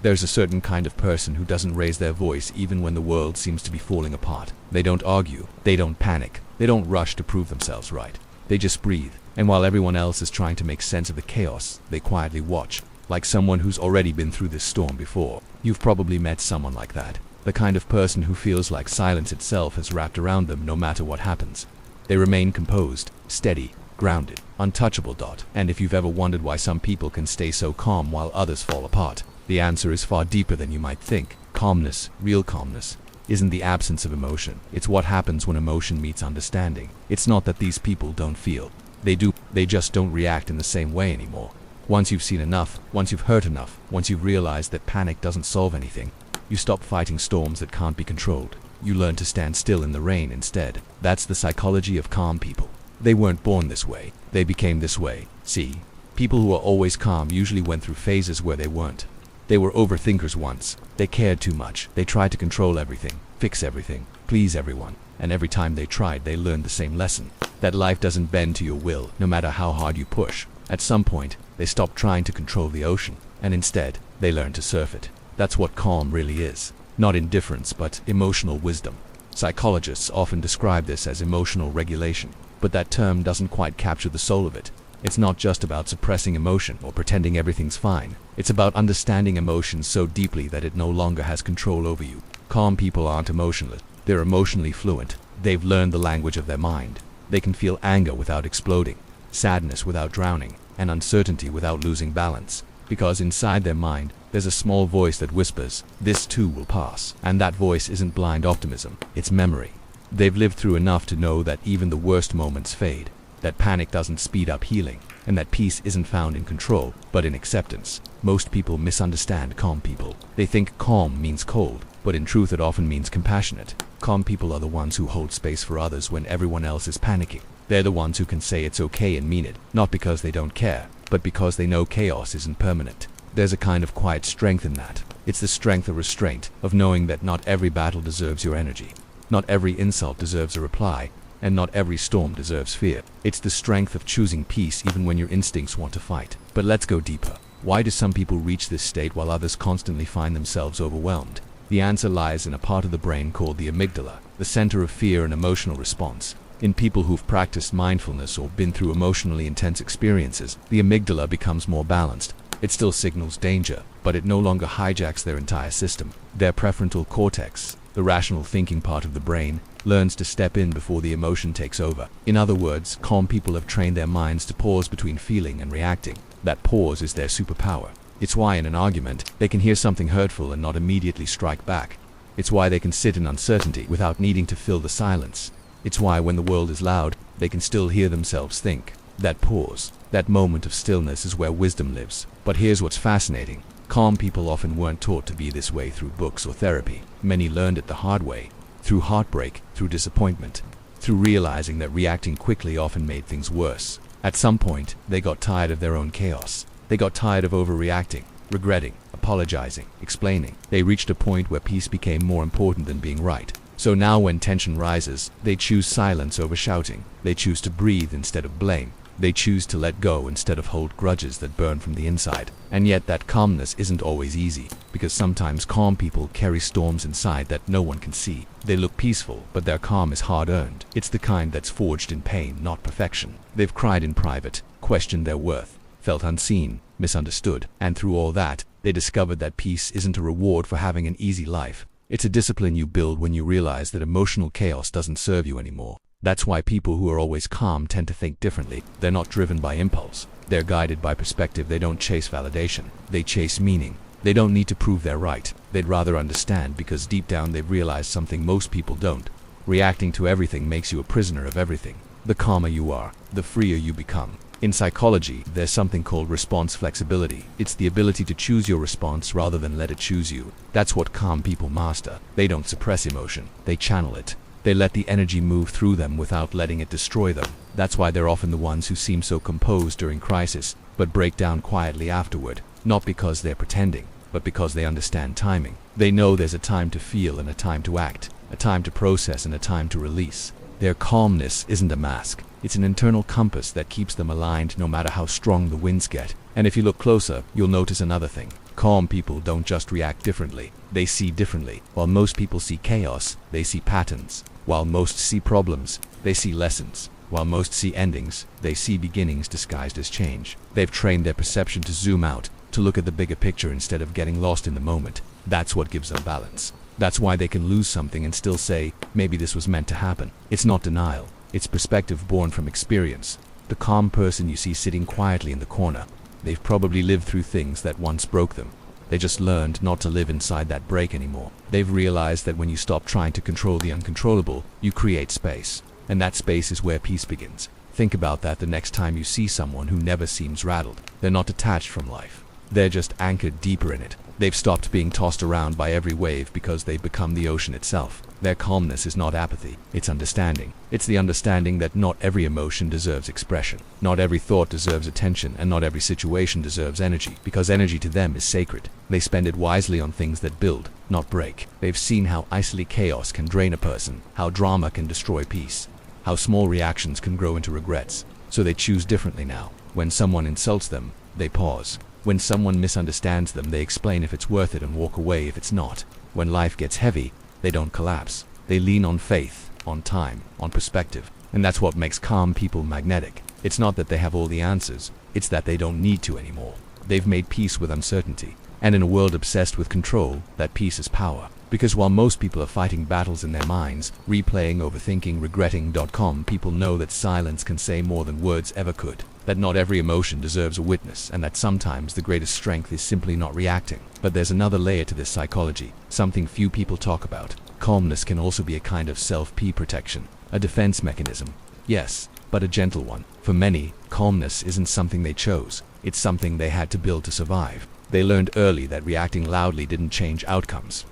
There's a certain kind of person who doesn't raise their voice even when the world seems to be falling apart. They don't argue, they don't panic, they don't rush to prove themselves right. They just breathe, and while everyone else is trying to make sense of the chaos, they quietly watch, like someone who's already been through this storm before. You've probably met someone like that. The kind of person who feels like silence itself has wrapped around them no matter what happens. They remain composed, steady, grounded, untouchable. And if you've ever wondered why some people can stay so calm while others fall apart, the answer is far deeper than you might think. Calmness, real calmness, isn't the absence of emotion. It's what happens when emotion meets understanding. It's not that these people don't feel. They do, they just don't react in the same way anymore. Once you've seen enough, once you've hurt enough, once you've realized that panic doesn't solve anything, you stop fighting storms that can't be controlled. You learn to stand still in the rain instead. That's the psychology of calm people. They weren't born this way. They became this way. See, people who are always calm usually went through phases where they weren't. They were overthinkers once. They cared too much. They tried to control everything, fix everything, please everyone. And every time they tried, they learned the same lesson. That life doesn't bend to your will, no matter how hard you push. At some point, they stopped trying to control the ocean, and instead, they learned to surf it. That's what calm really is. Not indifference, but emotional wisdom. Psychologists often describe this as emotional regulation, but that term doesn't quite capture the soul of it. It's not just about suppressing emotion or pretending everything's fine. It's about understanding emotion so deeply that it no longer has control over you. Calm people aren't emotionless. They're emotionally fluent. They've learned the language of their mind. They can feel anger without exploding, sadness without drowning, and uncertainty without losing balance. Because inside their mind, there's a small voice that whispers, "This too will pass." And that voice isn't blind optimism, it's memory. They've lived through enough to know that even the worst moments fade, that panic doesn't speed up healing, and that peace isn't found in control, but in acceptance. Most people misunderstand calm people. They think calm means cold, but in truth it often means compassionate. Calm people are the ones who hold space for others when everyone else is panicking. They're the ones who can say it's okay and mean it, not because they don't care, but because they know chaos isn't permanent. There's a kind of quiet strength in that. It's the strength of restraint, of knowing that not every battle deserves your energy. Not every insult deserves a reply, and not every storm deserves fear. It's the strength of choosing peace even when your instincts want to fight. But let's go deeper. Why do some people reach this state while others constantly find themselves overwhelmed? The answer lies in a part of the brain called the amygdala, the center of fear and emotional response. In people who've practiced mindfulness or been through emotionally intense experiences, the amygdala becomes more balanced. It still signals danger, but it no longer hijacks their entire system. Their prefrontal cortex, the rational thinking part of the brain, learns to step in before the emotion takes over. In other words, calm people have trained their minds to pause between feeling and reacting. That pause is their superpower. It's why in an argument, they can hear something hurtful and not immediately strike back. It's why they can sit in uncertainty without needing to fill the silence. It's why when the world is loud, they can still hear themselves think. That pause, that moment of stillness is where wisdom lives. But here's what's fascinating. Calm people often weren't taught to be this way through books or therapy. Many learned it the hard way. Through heartbreak, through disappointment, through realizing that reacting quickly often made things worse. At some point, they got tired of their own chaos. They got tired of overreacting, regretting, apologizing, explaining. They reached a point where peace became more important than being right. So now when tension rises, they choose silence over shouting. They choose to breathe instead of blame. They choose to let go instead of hold grudges that burn from the inside. And yet that calmness isn't always easy, because sometimes calm people carry storms inside that no one can see. They look peaceful, but their calm is hard-earned. It's the kind that's forged in pain, not perfection. They've cried in private, questioned their worth, felt unseen, misunderstood, and through all that, they discovered that peace isn't a reward for having an easy life. It's a discipline you build when you realize that emotional chaos doesn't serve you anymore. That's why people who are always calm tend to think differently. They're not driven by impulse. They're guided by perspective. They don't chase validation. They chase meaning. They don't need to prove they're right. They'd rather understand because deep down they've realized something most people don't. Reacting to everything makes you a prisoner of everything. The calmer you are, the freer you become. In psychology, there's something called response flexibility. It's the ability to choose your response rather than let it choose you. That's what calm people master. They don't suppress emotion. They channel it. They let the energy move through them without letting it destroy them. That's why they're often the ones who seem so composed during crisis, but break down quietly afterward. Not because they're pretending, but because they understand timing. They know there's a time to feel and a time to act, a time to process and a time to release. Their calmness isn't a mask. It's an internal compass that keeps them aligned no matter how strong the winds get. And if you look closer, you'll notice another thing. Calm people don't just react differently, they see differently. While most people see chaos, they see patterns. While most see problems, they see lessons. While most see endings, they see beginnings disguised as change. They've trained their perception to zoom out, to look at the bigger picture instead of getting lost in the moment. That's what gives them balance. That's why they can lose something and still say, maybe this was meant to happen. It's not denial, it's perspective born from experience. The calm person you see sitting quietly in the corner, they've probably lived through things that once broke them. They just learned not to live inside that break anymore. They've realized that when you stop trying to control the uncontrollable, you create space. And that space is where peace begins. Think about that the next time you see someone who never seems rattled. They're not detached from life. They're just anchored deeper in it. They've stopped being tossed around by every wave because they've become the ocean itself. Their calmness is not apathy, it's understanding. It's the understanding that not every emotion deserves expression. Not every thought deserves attention, and not every situation deserves energy, because energy to them is sacred. They spend it wisely on things that build, not break. They've seen how easily chaos can drain a person, how drama can destroy peace, how small reactions can grow into regrets. So they choose differently now. When someone insults them, they pause. When someone misunderstands them, they explain if it's worth it and walk away if it's not. When life gets heavy, they don't collapse. They lean on faith, on time, on perspective. And that's what makes calm people magnetic. It's not that they have all the answers, it's that they don't need to anymore. They've made peace with uncertainty. And in a world obsessed with control, that peace is power. Because while most people are fighting battles in their minds, replaying, overthinking, regretting, calm people know that silence can say more than words ever could. That not every emotion deserves a witness, and that sometimes the greatest strength is simply not reacting. But there's another layer to this psychology, something few people talk about. Calmness can also be a kind of self-protection, a defense mechanism. Yes, but a gentle one. For many, calmness isn't something they chose, it's something they had to build to survive. They learned early that reacting loudly didn't change outcomes,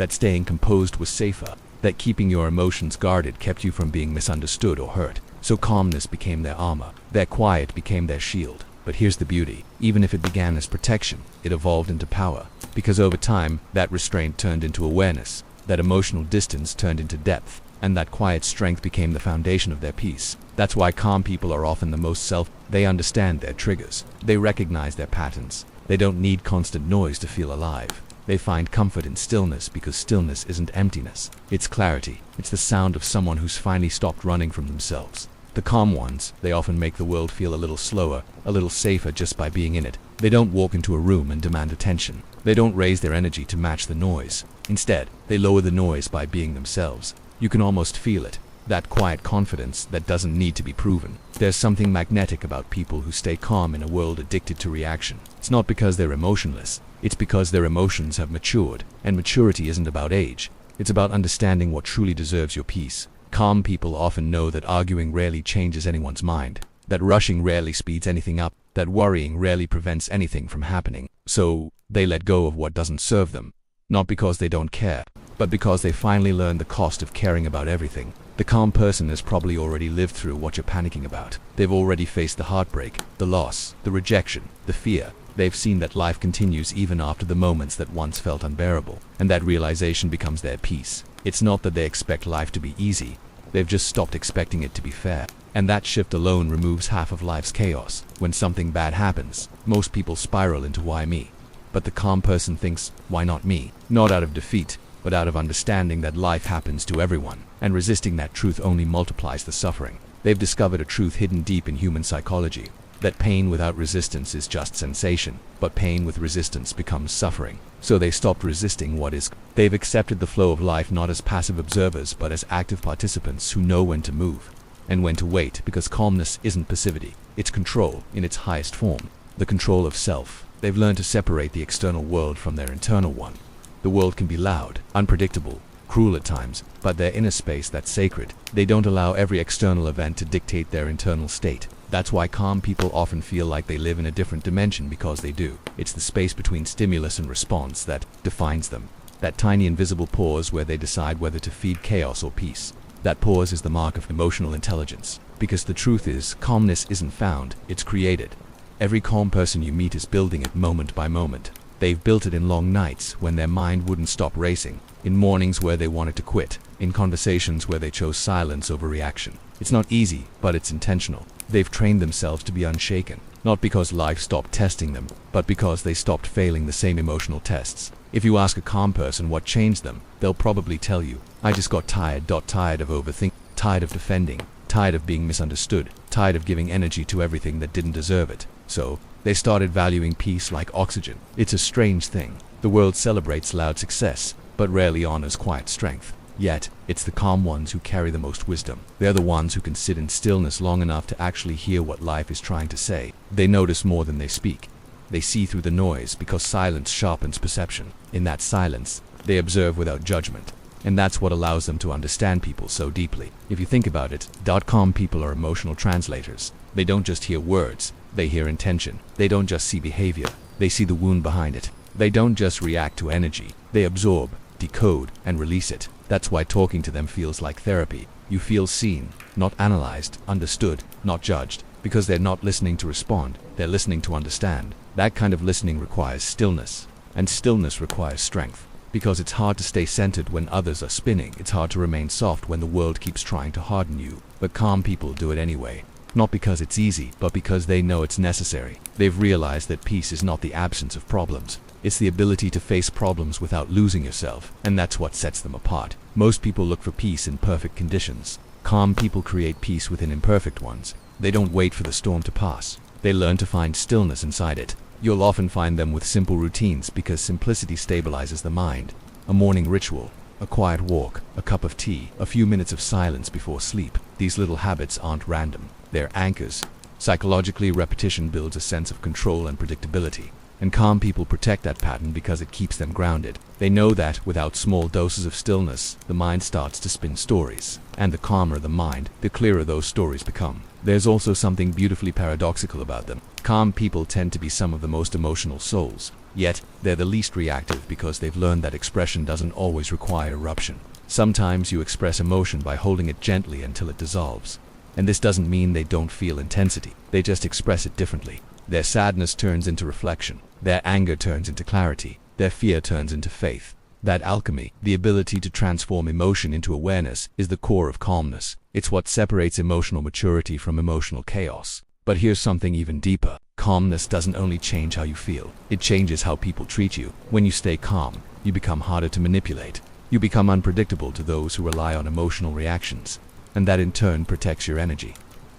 that staying composed was safer, that keeping your emotions guarded kept you from being misunderstood or hurt. So calmness became their armor, their quiet became their shield. But here's the beauty, even if it began as protection, it evolved into power. Because over time, that restraint turned into awareness, that emotional distance turned into depth, and that quiet strength became the foundation of their peace. That's why calm people are often the most they understand their triggers, they recognize their patterns, they don't need constant noise to feel alive. They find comfort in stillness because stillness isn't emptiness, it's clarity. It's the sound of someone who's finally stopped running from themselves. The calm ones, they often make the world feel a little slower, a little safer just by being in it. They don't walk into a room and demand attention. They don't raise their energy to match the noise. Instead, they lower the noise by being themselves. You can almost feel it, that quiet confidence that doesn't need to be proven. There's something magnetic about people who stay calm in a world addicted to reaction. It's not because they're emotionless, it's because their emotions have matured, and maturity isn't about age. It's about understanding what truly deserves your peace. Calm people often know that arguing rarely changes anyone's mind, that rushing rarely speeds anything up, that worrying rarely prevents anything from happening. So, they let go of what doesn't serve them, not because they don't care, but because they finally learned the cost of caring about everything. The calm person has probably already lived through what you're panicking about. They've already faced the heartbreak, the loss, the rejection, the fear. They've seen that life continues even after the moments that once felt unbearable, and that realization becomes their peace. It's not that they expect life to be easy, they've just stopped expecting it to be fair. And that shift alone removes half of life's chaos. When something bad happens, most people spiral into why me? But the calm person thinks, why not me? Not out of defeat, but out of understanding that life happens to everyone, and resisting that truth only multiplies the suffering. They've discovered a truth hidden deep in human psychology, that pain without resistance is just sensation, but pain with resistance becomes suffering. So they stopped resisting what is. They've accepted the flow of life not as passive observers but as active participants who know when to move and when to wait, because calmness isn't passivity, it's control in its highest form, the control of self. They've learned to separate the external world from their internal one. The world can be loud, unpredictable, cruel at times, but their inner space that's sacred. They don't allow every external event to dictate their internal state. That's why calm people often feel like they live in a different dimension, because they do. It's the space between stimulus and response that defines them. That tiny invisible pause where they decide whether to feed chaos or peace. That pause is the mark of emotional intelligence. Because the truth is, calmness isn't found, it's created. Every calm person you meet is building it moment by moment. They've built it in long nights when their mind wouldn't stop racing, in mornings where they wanted to quit, in conversations where they chose silence over reaction. It's not easy, but it's intentional. They've trained themselves to be unshaken, not because life stopped testing them, but because they stopped failing the same emotional tests. If you ask a calm person what changed them, they'll probably tell you, I just got tired. Tired of overthinking, tired of defending, tired of being misunderstood, tired of giving energy to everything that didn't deserve it. So, they started valuing peace like oxygen. It's a strange thing. The world celebrates loud success, but rarely honors quiet strength. Yet, it's the calm ones who carry the most wisdom. They're the ones who can sit in stillness long enough to actually hear what life is trying to say. They notice more than they speak. They see through the noise because silence sharpens perception. In that silence, they observe without judgment. And that's what allows them to understand people so deeply. If you think about it, calm people are emotional translators. They don't just hear words, they hear intention. They don't just see behavior, they see the wound behind it. They don't just react to energy, they absorb, decode, and release it. That's why talking to them feels like therapy. You feel seen, not analyzed, understood, not judged, because they're not listening to respond, they're listening to understand. That kind of listening requires stillness, and stillness requires strength. Because it's hard to stay centered when others are spinning. It's hard to remain soft when the world keeps trying to harden you. But calm people do it anyway. Not because it's easy, but because they know it's necessary. They've realized that peace is not the absence of problems. It's the ability to face problems without losing yourself, and that's what sets them apart. Most people look for peace in perfect conditions. Calm people create peace within imperfect ones. They don't wait for the storm to pass. They learn to find stillness inside it. You'll often find them with simple routines because simplicity stabilizes the mind. A morning ritual, a quiet walk, a cup of tea, a few minutes of silence before sleep. These little habits aren't random. They're anchors. Psychologically, repetition builds a sense of control and predictability. And calm people protect that pattern because it keeps them grounded. They know that without small doses of stillness, the mind starts to spin stories. And the calmer the mind, the clearer those stories become. There's also something beautifully paradoxical about them. Calm people tend to be some of the most emotional souls. Yet, they're the least reactive because they've learned that expression doesn't always require eruption. Sometimes you express emotion by holding it gently until it dissolves. And this doesn't mean they don't feel intensity. They just express it differently. Their sadness turns into reflection. Their anger turns into clarity. Their fear turns into faith. That alchemy, the ability to transform emotion into awareness, is the core of calmness. It's what separates emotional maturity from emotional chaos. But here's something even deeper. Calmness doesn't only change how you feel. It changes how people treat you. When you stay calm, you become harder to manipulate. You become unpredictable to those who rely on emotional reactions. And that in turn protects your energy.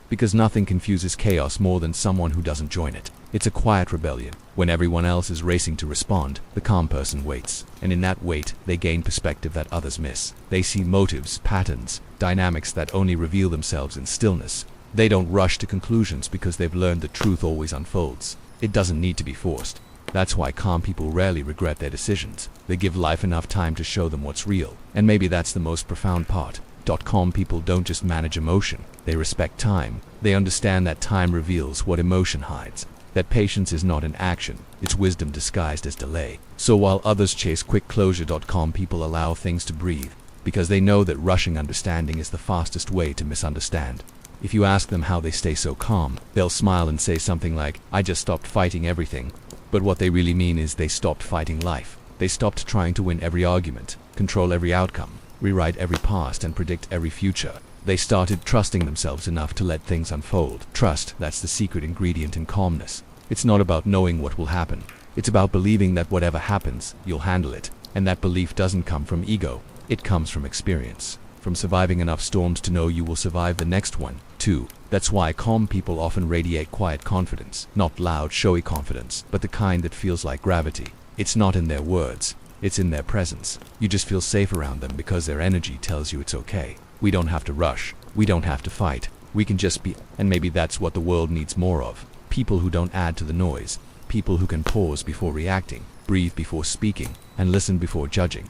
Because nothing confuses chaos more than someone who doesn't join it. It's a quiet rebellion. When everyone else is racing to respond, the calm person waits. And in that wait, they gain perspective that others miss. They see motives, patterns, dynamics that only reveal themselves in stillness. They don't rush to conclusions because they've learned that truth always unfolds. It doesn't need to be forced. That's why calm people rarely regret their decisions. They give life enough time to show them what's real. And maybe that's the most profound part. Calm people don't just manage emotion. They respect time. They understand that time reveals what emotion hides. That patience is not an action, it's wisdom disguised as delay. So while others chase quick closure, calm people allow things to breathe, because they know that rushing understanding is the fastest way to misunderstand. If you ask them how they stay so calm, they'll smile and say something like, I just stopped fighting everything. But what they really mean is they stopped fighting life. They stopped trying to win every argument, control every outcome, rewrite every past and predict every future. They started trusting themselves enough to let things unfold. Trust, that's the secret ingredient in calmness. It's not about knowing what will happen. It's about believing that whatever happens, you'll handle it. And that belief doesn't come from ego. It comes from experience. From surviving enough storms to know you will survive the next one, too. That's why calm people often radiate quiet confidence. Not loud, showy confidence, but the kind that feels like gravity. It's not in their words. It's in their presence. You just feel safe around them because their energy tells you it's okay. We don't have to rush. We don't have to fight. We can just be. And maybe that's what the world needs more of. People who don't add to the noise. People who can pause before reacting, breathe before speaking, and listen before judging.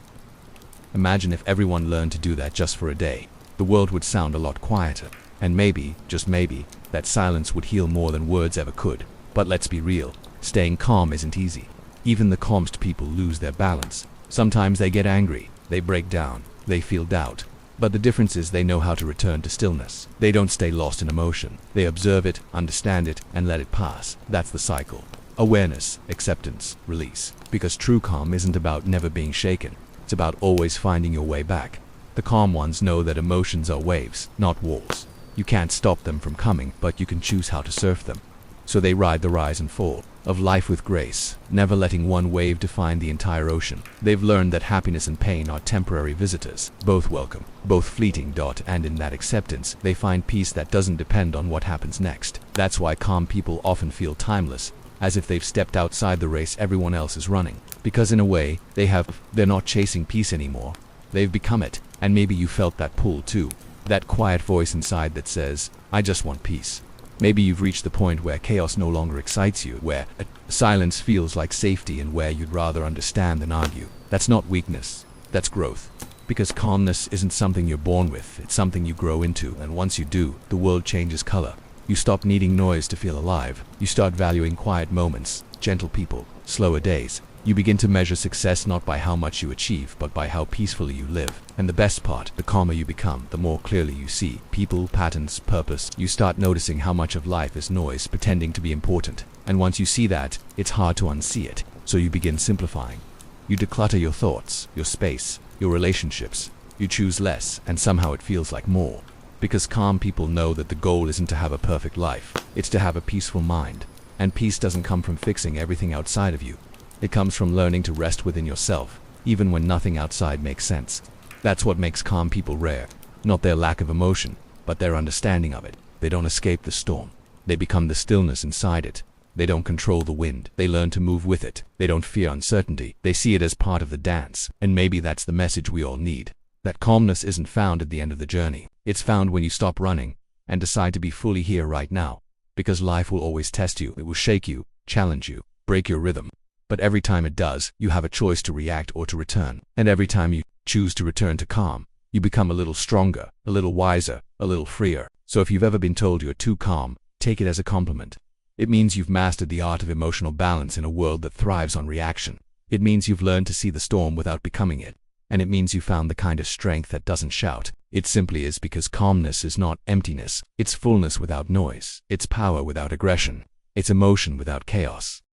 Imagine if everyone learned to do that just for a day. The world would sound a lot quieter. And maybe, just maybe, that silence would heal more than words ever could. But let's be real. Staying calm isn't easy. Even the calmest people lose their balance. Sometimes they get angry. They break down. They feel doubt. But the difference is they know how to return to stillness. They don't stay lost in emotion. They observe it, understand it, and let it pass. That's the cycle. Awareness, acceptance, release. Because true calm isn't about never being shaken. It's about always finding your way back. The calm ones know that emotions are waves, not walls. You can't stop them from coming, but you can choose how to surf them. So they ride the rise and fall of life with grace, never letting one wave define the entire ocean. They've learned that happiness and pain are temporary visitors, both welcome, both fleeting. And in that acceptance, they find peace that doesn't depend on what happens next. That's why calm people often feel timeless, as if they've stepped outside the race everyone else is running. Because in a way, they're not chasing peace anymore. They've become it. And maybe you felt that pull too. That quiet voice inside that says, I just want peace. Maybe you've reached the point where chaos no longer excites you, where silence feels like safety, and where you'd rather understand than argue. That's not weakness, that's growth. Because calmness isn't something you're born with, it's something you grow into, and once you do, the world changes color. You stop needing noise to feel alive. You start valuing quiet moments, gentle people, slower days. You begin to measure success not by how much you achieve, but by how peacefully you live. And the best part, the calmer you become, the more clearly you see people, patterns, purpose. You start noticing how much of life is noise pretending to be important. And once you see that, it's hard to unsee it. So you begin simplifying. You declutter your thoughts, your space, your relationships. You choose less, and somehow it feels like more. Because calm people know that the goal isn't to have a perfect life, it's to have a peaceful mind. And peace doesn't come from fixing everything outside of you. It comes from learning to rest within yourself, even when nothing outside makes sense. That's what makes calm people rare. Not their lack of emotion, but their understanding of it. They don't escape the storm. They become the stillness inside it. They don't control the wind. They learn to move with it. They don't fear uncertainty. They see it as part of the dance. And maybe that's the message we all need. That calmness isn't found at the end of the journey. It's found when you stop running and decide to be fully here right now. Because life will always test you. It will shake you, challenge you, break your rhythm. But every time it does, you have a choice to react or to return. And every time you choose to return to calm, you become a little stronger, a little wiser, a little freer. So if you've ever been told you're too calm, take it as a compliment. It means you've mastered the art of emotional balance in a world that thrives on reaction. It means you've learned to see the storm without becoming it. And it means you found the kind of strength that doesn't shout. It simply is, because calmness is not emptiness. It's fullness without noise. It's power without aggression. It's emotion without chaos.